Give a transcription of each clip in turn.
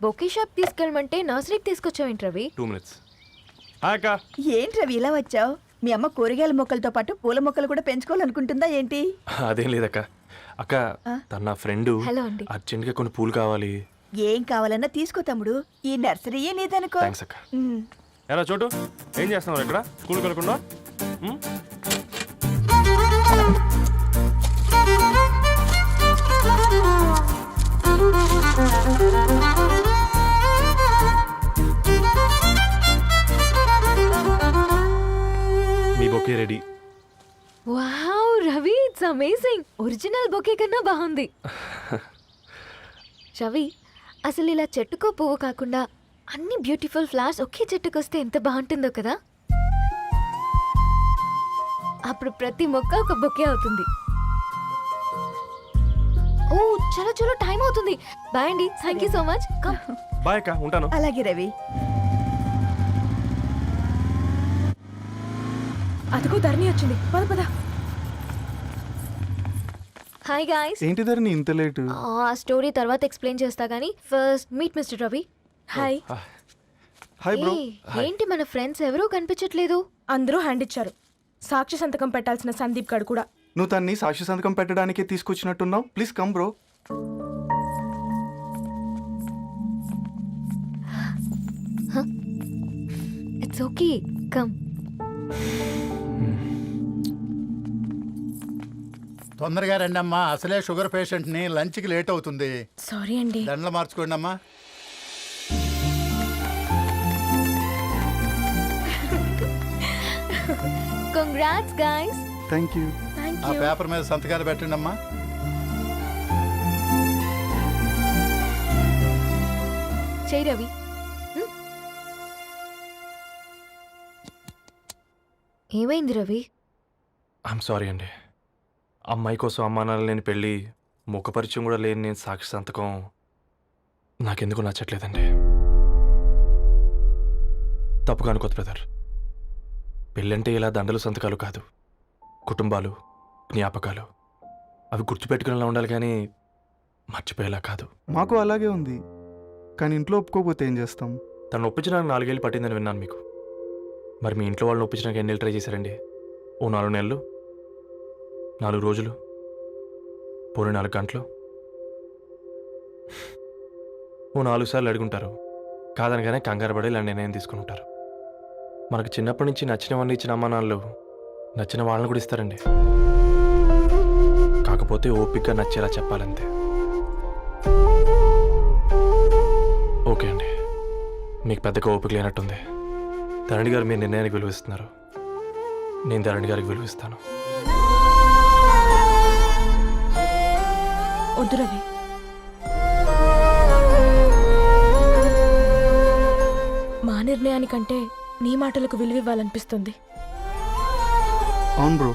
Bouquet shop తీసుకెళ్ళమంటే నర్సరీకి తీసుకొచ్చావేంటి Ravi? 2 minutes. Hi అక్క. ఏంటి రవి ఇలా వచ్చావు? మీ అమ్మ కూరగాయల మొక్కలతో పాటు పూల మొక్కలు కూడా పెంచుకోవాలనుకుంటుందా ఏంటి? అదేం లేదక్క. అక్క తన నా ఫ్రెండ్ హలో అండి. అర్జెంట్గా కొన్ని పూలు కావాలి. ఏం కావాలన్నా తీసుకో తమ్ముడు, ఈ నర్సరీయే నీదనుకో. థ్యాంక్స్ అక్క. ఎలా చోటు ఏం చేస్తున్నావు ఇక్కడ స్కూల్కి వెళ్ళకుండా? మీ bouquet ready. Wow Ravi, it's amazing. Original bouquet కన్నా బాగుంది. రవి, అసలు ఇలా చెట్టుకో పువ్వు కాకుండా అన్ని బ్యూటిఫుల్ ఫ్లవర్స్ ఒకే చెట్టుకొస్తే ఎంత బాగుంటుందో కదా. అప్పుడు ప్రతి మొక్క ఒక బొకే అవుతుంది. ఓ చలో చలో, టైం అవుతుంది. బాయ్ అండి, thank you so much. Bye అక్క, ఉంటాను. అలాగే రవి. అదిగో ధరణి వచ్చింది, పద పద. Hi guys. ఏంటి ధరణి ఇంత లేటు? ఆ స్టోరీ తర్వాత ఎక్స్ప్లెయిన్ చేస్తా గానీ first meet mister Ravi. Hi. Hi bro. ఏంటి మన ఫ్రెండ్స్ ఎవరూ కనిపించట్లేదు? అందరూ హ్యాండ్ ఇచ్చారు. సాక్షి సంతకం పెట్టాల్సిన సందీప్ గడు కూడా. నువ్వు తన్ని సాక్షి సంతకం పెట్టడానికే తీసుకొచ్చినట్టున్నావు. Please come bro. It's okay, come. తొందరగా రండి అమ్మా, అసలే షుగర్ పేషెంట్ని, లంచ్కి లేట్ అవుతుంది. సారీ అండి. దండలు మార్చుకోండి అమ్మా. Congrats guys. Thank you. ఆ పేపర్ మీద సంతకాలు పెట్టండి అమ్మా. చేయి రవి. ఏమైంది రవి? ఐఎమ్ సారీ అండి. అమ్మాయి కోసం అమ్మానాలు లేని పెళ్ళి, ముఖపరిచయం కూడా లేని నేను సాక్షి సంతకం నాకెందుకు నచ్చట్లేదండి. తప్పుగా అనుకోదు బ్రదర్. పెళ్ళంటే ఇలా దండలు సంతకాలు కాదు, కుటుంబాలు, జ్ఞాపకాలు. అవి గుర్తుపెట్టుకునేలా ఉండాలి కానీ మర్చిపోయేలా కాదు. మాకు అలాగే ఉంది, కానీ ఇంట్లో ఒప్పుకోకపోతే ఏం చేస్తాం? తను ఒప్పించడానికి 4 ఏళ్ళు పట్టిందని విన్నాను మీకు. మరి మీ ఇంట్లో వాళ్ళని ఒప్పించడానికి ఎన్ని ఏళ్ళు ట్రై చేశారండి? ఓ 4 నెలలు, 4 రోజులు, పోనీ 4 గంటలు, ఓ 4 సార్లు అడుగుంటారు. కాదనగానే కంగారు పడి ఇలా నిర్ణయం తీసుకుని ఉంటారు. మనకు చిన్నప్పటి నుంచి నచ్చినవన్నీ ఇచ్చిన అమ్మానాళ్ళు నచ్చిన వాళ్ళని కూడా ఇస్తారండి. కాకపోతే ఓపికగా నచ్చేలా చెప్పాలంతే. ఓకే అండి, మీకు పెద్దగా ఓపిక లేనట్టుంది. ధరణి గారు మీ నిర్ణయానికి విలువిస్తున్నారు, నేను ధరణి గారికి విలువిస్తాను. వద్దు రవి. మా నిర్ణయానికంటే నీ మాటలకు విలువివ్వాలనిపిస్తుంది. అవును బ్రో,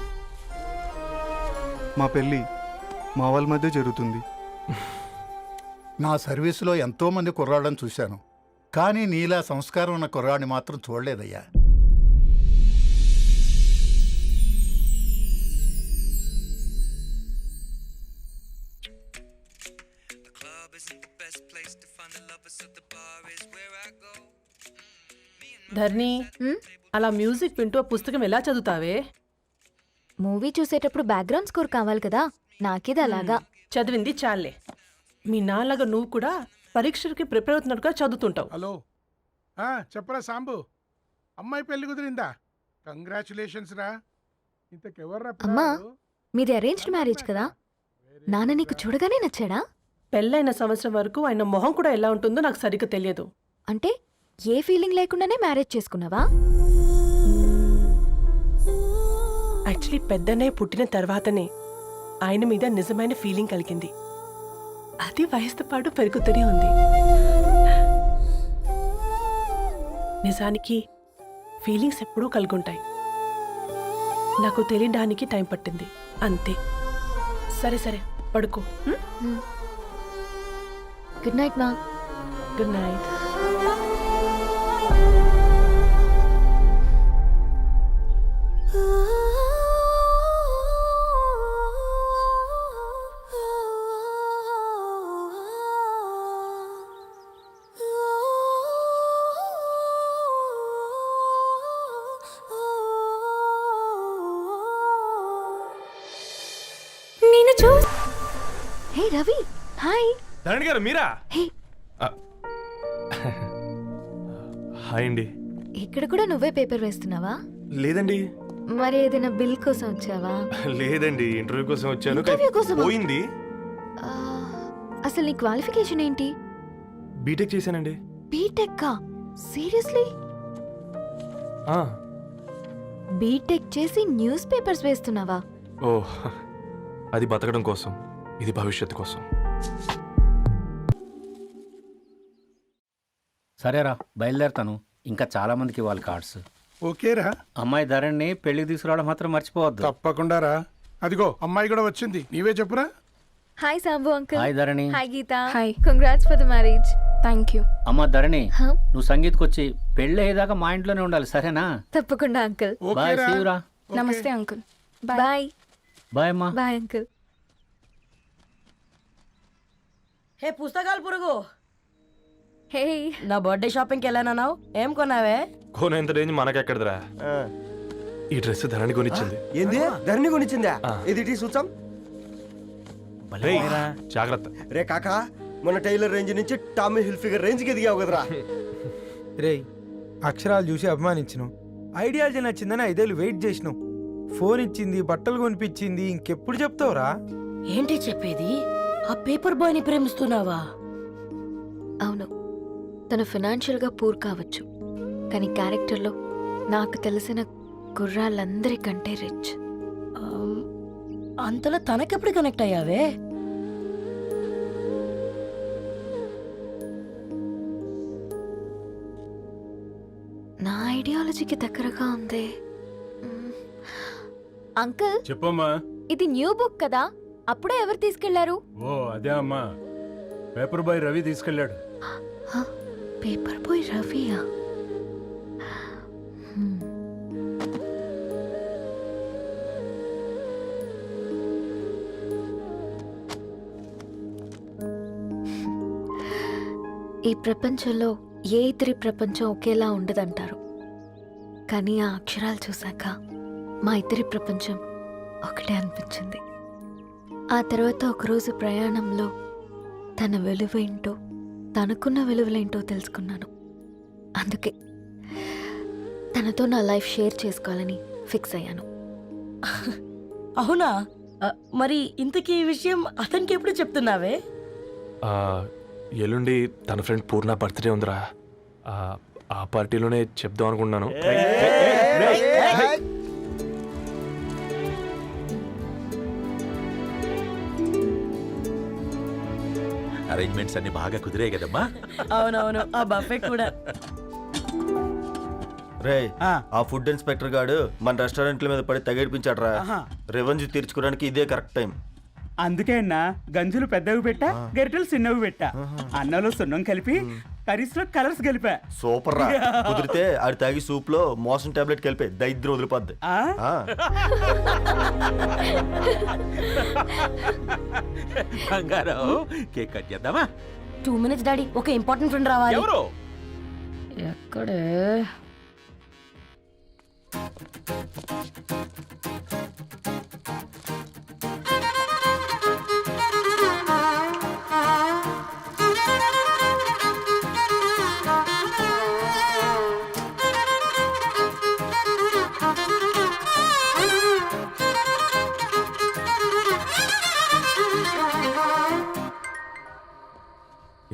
మా పెళ్ళి మా వాళ్ళ మధ్య జరుగుతుంది. నా సర్వీసులో ఎంతోమంది కుర్రాళ్ళని చూశాను, కానీ నీలా సంస్కారం ఉన్న కుర్రాడిని మాత్రం చూడలేదయ్యా. ధర్ని, అలా మ్యూజిక్ వింటూ ఆ పుస్తకం ఎలా చదువుతావే? మూవీ చూసేటప్పుడు బ్యాక్గ్రౌండ్ స్కోర్ కావాలి కదా, నాకిది అలాగా. చదివింది చాలే. మీ నాన్నగా నువ్వు కూడా పరీక్షలకి ప్రిపేర్ అవుతున్నట్టుగా చదువుతుంటావు. హలో, చెప్పరా సాంబు, అమ్మాయి పెళ్లి కుదిరిందా? కంగ్రాచులేషన్స్ రా. ఇంతకెవర్రా? అమ్మా, మీది అరేంజ్డ్ మ్యారేజ్ కదా, నాన్న నీకు చూడగానే నచ్చాడా? పెళ్ళైన సంవత్సరం వరకు ఆయన మొహం కూడా ఎలా ఉంటుందో నాకు సరిగ్గా తెలియదు. అంటే ఏ ఫీలింగ్ లేకుండానే మ్యారేజ్ చేసుకున్నావా? యాక్చువల్లీ పెద్దన్నయ్య పుట్టిన తర్వాతనే ఆయన మీద నిజమైన ఫీలింగ్ కలిగింది. అది వయసుతో పాటు పెరుగుతూనే ఉంది. నిజానికి ఫీలింగ్స్ ఎప్పుడూ కలుగుంటాయి. నాకు తెలియడానికి టైం పట్టింది అంతే. సరే సరే, పడుకో. గుడ్ నైట్ మా. Good night. Ravi hi. Dharani గారు మీరా? హే ఆ, హాయ్ అండి. ఇక్కడ కూడా నువ్వే పేపర్ వేస్తున్నావా? లేదండి మరి ఏదైనా బిల్ కోసం వచ్చావా? లేదండి ఇంటర్వ్యూ కోసం వచ్చాను. ఇంటర్వ్యూ కోసమా? పోయింది. ఆ, అసలు నీ క్వాలిఫికేషన్ ఏంటి? బీటెక్ చేశానండి. BTech seriously? ఆ, బీటెక్ చేసి న్యూస్ పేపర్స్ వేస్తున్నావా? ఓ అది బతకడం కోసం, ఇది భవిష్యత్తు కోసం. సరేరా బయలుదేరుతాను. ఇంకా చాలా మందికి ఇవ్వాలి కార్డ్స్. ఓకేరా, అమ్మాయి ధరణి పెళ్లికి తీసుకురావడం మాత్రం మర్చిపోవద్దు. తప్పకుండా రా. అదిగో అమ్మాయి కూడా వచ్చింది, నీవే చెప్పురా. Hi Sambu uncle. Hi Dharani. Hi Geetha. Hi. Congrats for the marriage. Thank you. అమ్మ ధరణి, హ? నువ్వు సంగీత్కి వచ్చి పెళ్ళి అయ్యేదాకా మా ఇంట్లోనే ఉండాలి, సరేనా? తప్పకుండా అంకుల్. బాయ్, ఓకేరా. సీవురా. Okay. Namaste uncle. Bye. Bye అమ్మా. Bye uncle. హే పుస్తకాలు పురుగు, హే నా బర్త్డే షాపింగ్కి వెళ్ళానన్నావు, ఏం కొన్నావే? కోనేంత రేంజ్ మనకెక్కడదిరా. ఈ డ్రెస్ ధరణి కొనిచ్చింది. ఏంది ధరణి కొనిచ్చిందా? ఆ. ఇది చూసాం. రేయ్, జాగ్రత్త. రే కాకా, మన టైలర్ రేంజ్ నుంచి టామీ హిల్ఫిగర్ రేంజ్కి ఎదిగావు కదరా. రేయ్, అక్షరాలు చూసి అభిమానించను, ఐడియాలజీ నచ్చిందని 5 ఏళ్ళు వెయిట్ చేసినావు. ఫోన్ ఇచ్చింది, బట్టలు కొనిపించింది, ఇంకెప్పుడు చెప్తావురా? ఏంటి చెప్పేది? ఆ పేపర్ బాయ్ ని ప్రేమిస్తున్నావా? అవును, తను ఫినాన్షియల్గా పూర్ కావచ్చు, కానీ క్యారెక్టర్లో నాకు తెలిసిన కుర్రాళ్ళందరికంటే రిచ్. అంతలో తనకెప్పుడు కనెక్ట్ అయ్యావే? నా ఐడియాలజీకి దగ్గరగా ఉంది. అంకుల్, చెప్పమ్మా. ఇది న్యూ బుక్ కదా, అప్పుడే ఎవరు తీసుకెళ్లారు? ఓ అదే అమ్మా, పేపర్ బాయ్ రవి తీసుకెళ్ళాడు. పేపర్ బాయ్ రవియా? హ్మ్. ఈ ప్రపంచంలో ఏ ఇద్దరి ప్రపంచం ఒకేలా ఉండదంటారు, కానీ ఆ అక్షరాలు చూశాక మా ఇద్దరి ప్రపంచం ఒకటే అనిపించింది. ఆ తర్వాత ఒకరోజు ప్రయాణంలో తన విలువేంటో, తనకున్న విలువలేంటో తెలుసుకున్నాను. అందుకే తనతో నా లైఫ్ షేర్ చేసుకోవాలని ఫిక్స్ అయ్యాను. అవునా? మరి ఇంతకీ ఈ విషయం అతనికి ఎప్పుడు చెప్తున్నావే? ఆ, ఎల్లుండి తన ఫ్రెండ్ పూర్ణ బర్త్డే ఉందిరా. ఆ పార్టీలోనే చెప్దాం అనుకున్నాను. అరేంజ్మెంట్స్ అన్ని బాగా కుదిరే కదమ్మా. అవునవును, ఆ బఫే కూడా. రే, ఆ ఫుడ్ ఇన్స్పెక్టర్ గాడు మన రెస్టారెంట్ల మీద పడి తగేడిపించాడు రా. రెవెన్యూ తీర్చుకోవడానికి ఇదే కరెక్ట్ టైం. అందుకే అన్న గంజులు పెద్దవి పెట్టా, గరిటెలు చిన్నవి పెట్టా. అన్నంలో సున్నం కలిపి, కర్రీస్ లో కలర్స్ కలిపా. సూపర్ రా. కుదిరితే ఆడి తాగి సూప్ లో మోషన్ టాబ్లెట్ కలిపే దరిద్రం వదిలిపోద్ది. ఆ. బంగారం, కేక్ కట్ చేద్దామా? 2 minutes డాడీ, ఒక ఇంపార్టెంట్ ఫ్రెండ్ రావాలి. ఎవరు? ఎక్కడే?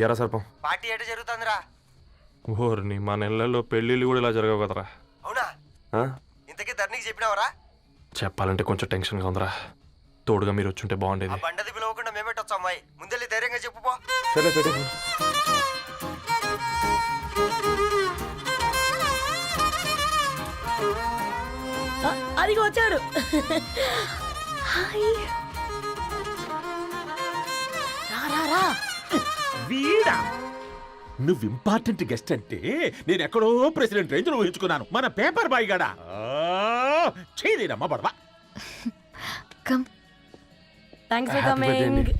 ఎరా సర్పం, పార్టీ ఎట జరుగుతుందిరా? ఓర్ని మా నెలల్లో పెళ్ళిళ్ళు కూడా ఇలా జరగవు కదరా. అవునా? ఆ? ఇంతకీ ధరణికి చెప్పినావరా? చెప్పాలంటే కొంచెం టెన్షన్గా ఉందిరా. తోడుగా మీరు వచ్చుంటే బాగుండేది. బండది పిలవకుండా మేమేటొచ్చా అమ్మాయి? ముందెళ్ళి ధైర్యంగా చెప్పుపో. సరే పెట్టే. అదిగో వచ్చాడు. హాయ్. రా రా రా. వీడా? నువ్వు ఇంపార్టెంట్ గెస్ట్ అంటే నేను ఎక్కడో ప్రెసిడెంట్ రేంజ్ ఊహించుకున్నాను. మన పేపర్ బాయ్ గడా చేయలేనమ్మా బడవా. Come. Thanks for Happy birthday coming. అండి.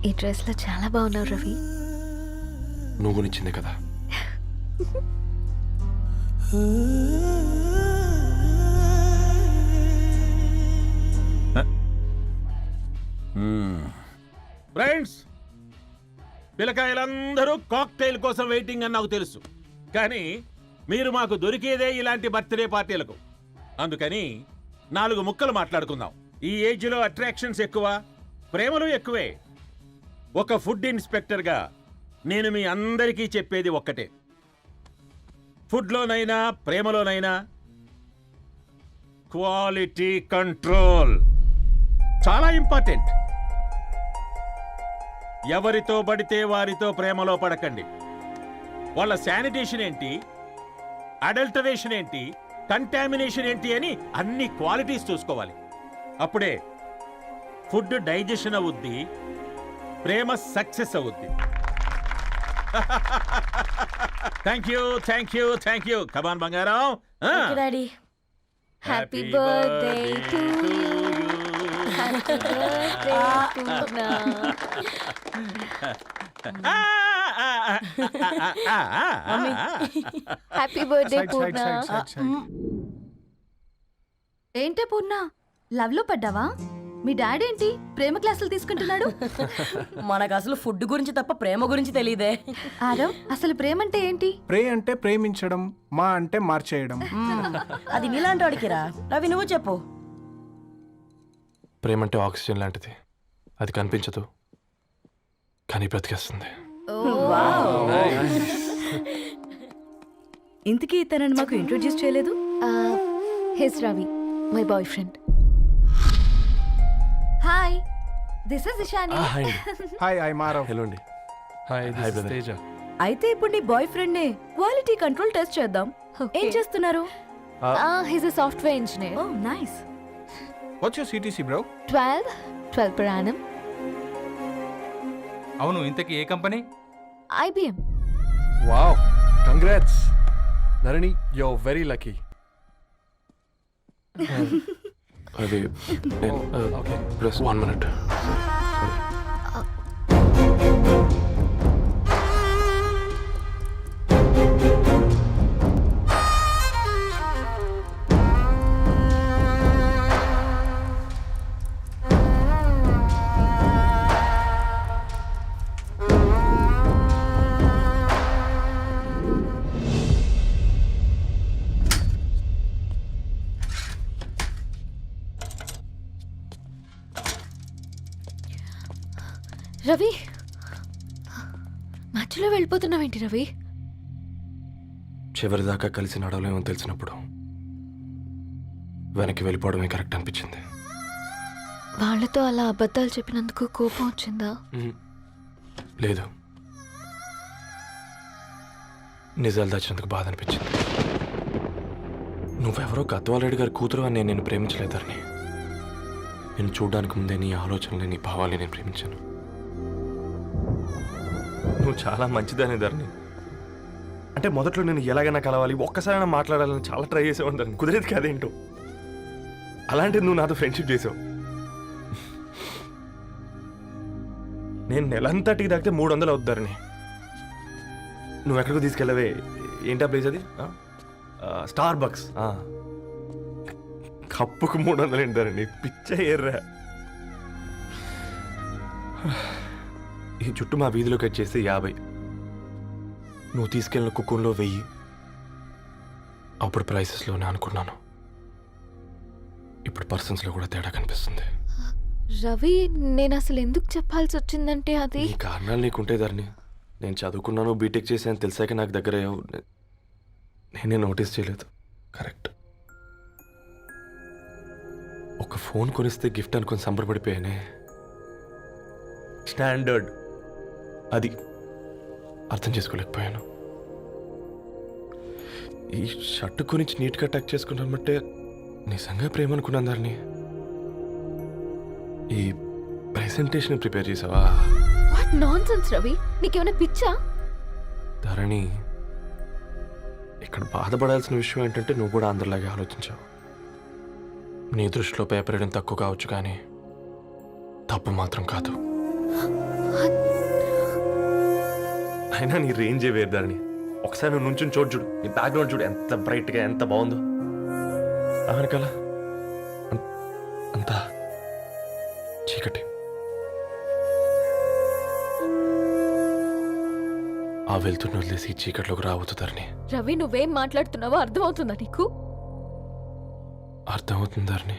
ఈ డ్రెస్ లో చాలా బాగున్నావు రవి. నువ్వు కొనిచ్చిందే కదా. ఫ్రెండ్స్, పిల్లకాయలందరూ కాక్టైల్ కోసం వెయిటింగ్ అని నాకు తెలుసు, కానీ మీరు మాకు దొరికేదే ఇలాంటి బర్త్డే పార్టీలకు. అందుకని 4 ముక్కలు మాట్లాడుకుందాం. ఈ ఏజ్లో అట్రాక్షన్స్ ఎక్కువ, ప్రేమలు ఎక్కువే. ఒక ఫుడ్ ఇన్స్పెక్టర్గా నేను మీ అందరికీ చెప్పేది ఒక్కటే: ఫుడ్లోనైనా ప్రేమలోనైనా క్వాలిటీ కంట్రోల్ చాలా ఇంపార్టెంట్. ఎవరితో పడితే వారితో ప్రేమలో పడకండి. వాళ్ళ శానిటేషన్ ఏంటి, అడల్టరేషన్ ఏంటి, కంటామినేషన్ ఏంటి అని అన్ని క్వాలిటీస్ చూసుకోవాలి. అప్పుడే ఫుడ్ డైజెషన్ అవుద్ది, ప్రేమ సక్సెస్ అవుద్ది. Thank you, thank you, thank you. Come on బంగారం. Daddy happy birthday to you. Happy birthday Purna. Happy birthday Purna. ఏంటే పూర్ణ, లవ్ లో పడ్డావా? మీ డాడీ ఏంటి ప్రేమ క్లాసులు తీసుకుంటున్నాడు? మనకు అసలు ఫుడ్ గురించి తప్ప ప్రేమ గురించి తెలియదే. ఆరవ్, అసలు ప్రేమ అంటే ఏంటి? ప్రే అంటే ప్రేమించడం, మా అంటే మార్చేయడం. అది నీలాంటి వాడికిరా. రవి నువ్వు చెప్పు. ప్రేమంటే ఆక్సిజన్ లాంటిది. అది కనిపించదు, కానీ బ్రతికేస్తుంది. ఇంతకీ తనని మాకు ఇంట్రొడ్యూస్ చేయలేదు. He's Ravi, my boyfriend. Hi, this is Ishani. Hi, I Marav. Hello అండి. Hi brother. తేజ. అయితే ఇప్పుడు నీ బాయ్ ఫ్రెండ్ నే క్వాలిటీ కంట్రోల్ టెస్ట్ చేద్దాం. ఏం చేస్తున్నారు? He's a software engineer. Oh nice. What's your CTC bro? 12 per annum. అవును, ఇంతకీ ఏ company? IBM. Wow, congrats Dharani, you are very lucky. అది ఓకే, ప్లస్ 1 minute. రవి, మధ్యలో వెళ్ళిపోతున్నావేంటి రవి? చివరిదాకా కలిసి నడవలేమో తెలిసినప్పుడు వెనక్కి వెళ్ళిపోవడమే కరెక్ట్ అనిపించింది. వాళ్ళతో అలా అబద్ధాలు చెప్పినందుకు కోపం వచ్చిందా? లేదు, నిజాలు దాచినందుకు బాధ అనిపించింది. నువ్వెవరో గద్వాలరెడ్డి గారి కూతురు అని నేను ప్రేమించలేదని. నేను చూడడానికి ముందే నీ ఆలోచనలు, నీ భావాలని నేను ప్రేమించాను. నువ్వు చాలా మంచిదనే ధరణి. అంటే మొదట్లో నేను ఎలాగైనా కలవాలి, ఒక్కసారైనా మాట్లాడాలని చాలా ట్రై చేసేవాడిని ధరణి. కుదిరేది కాదేంటో. అలాంటిది నువ్వు నాతో ఫ్రెండ్షిప్ చేసావు. నేను నెలంతటికి తాకితే 300 అవుతుంది ధరణి. నువ్వు ఎక్కడికో తీసుకెళ్ళవే, ఏంటా ప్లేస్ అది? Star bucks. కప్పుకు 300 ఏంటి ధరణి, పిచ్చ ఎర్రా. ఈ చుట్టూ మా వీధిలో కట్ చేస్తే 50. నువ్వు తీసుకెళ్ళిన కుక్కర్లో 1000. అప్పుడు ప్రైసెస్లోనే అనుకున్నాను, ఇప్పుడు పర్సన్స్లో కూడా తేడా కనిపిస్తుంది. రవి, నేను అసలు ఎందుకు చెప్పాల్సి వచ్చిందంటే అది ఈ కారణాలు నీకుంటే ధరణి. నేను చదువుకున్నాను, బీటెక్ చేశాను తెలిసాక నాకు దగ్గర నేనే నోటీస్ చేయలేదు. కరెక్ట్. ఒక ఫోన్ కొనిస్తే గిఫ్ట్ అనుకొని సంబరపడిపోయానే. స్టాండర్డ్ అది అర్థం చేసుకోలేకపోయాను. ఈ షర్ట్ గురించి నీట్గా టచ్ చేసుకున్నామంటే నిజంగా ప్రేమ అనుకున్నాను దాన్ని. ఈ ప్రెజెంటేషన్ ప్రిపేర్ చేసావా? వాట్ నాన్సెన్స్ రవి, నీకేమైనా పిచ్చా? ధరణి, ఇక్కడ బాధపడాల్సిన విషయం ఏంటంటే నువ్వు కూడా అందరిలాగే ఆలోచించావు. నీ దృష్టిలో పేపర్ వేయడం తక్కువ కావచ్చు, కానీ తప్పు మాత్రం కాదు. అయినా నీ రేంజే వేరు ధరణి. ఒకసారి నువ్వు నుంచుని చూడు, నీ బ్యాక్గ్రౌండ్ చూడు ఎంత బ్రైట్గా, ఎంత బాగుందో. వెనకాల అంతా చీకటి. ఆ వెళ్తున్న వదిలేసి ఈ చీకట్లోకి రావద్దు ధరణి. రవి నువ్వేం మాట్లాడుతున్నావో అర్థమవుతుందా నీకు? అర్థమవుతుంది ధరణి.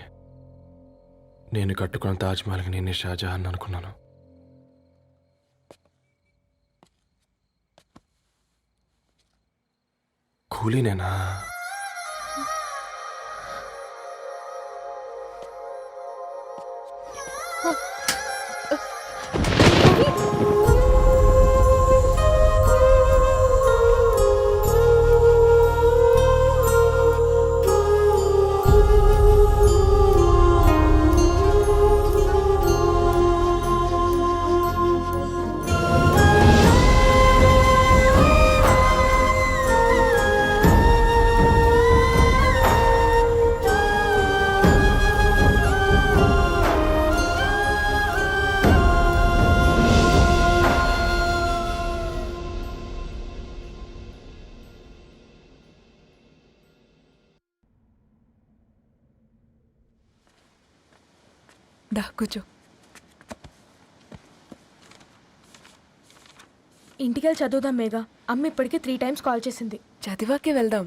నేను కట్టుకున్న తాజ్మహల్కి నేనే షాజహాన్ అనుకున్నాను. కూలీనేనా? దా కూర్చో. ఇంటికెళ్ళి చదువుదాం మేఘా. అమ్మ ఇప్పటికే 3 times కాల్ చేసింది. చదివాకే వెళ్దాం.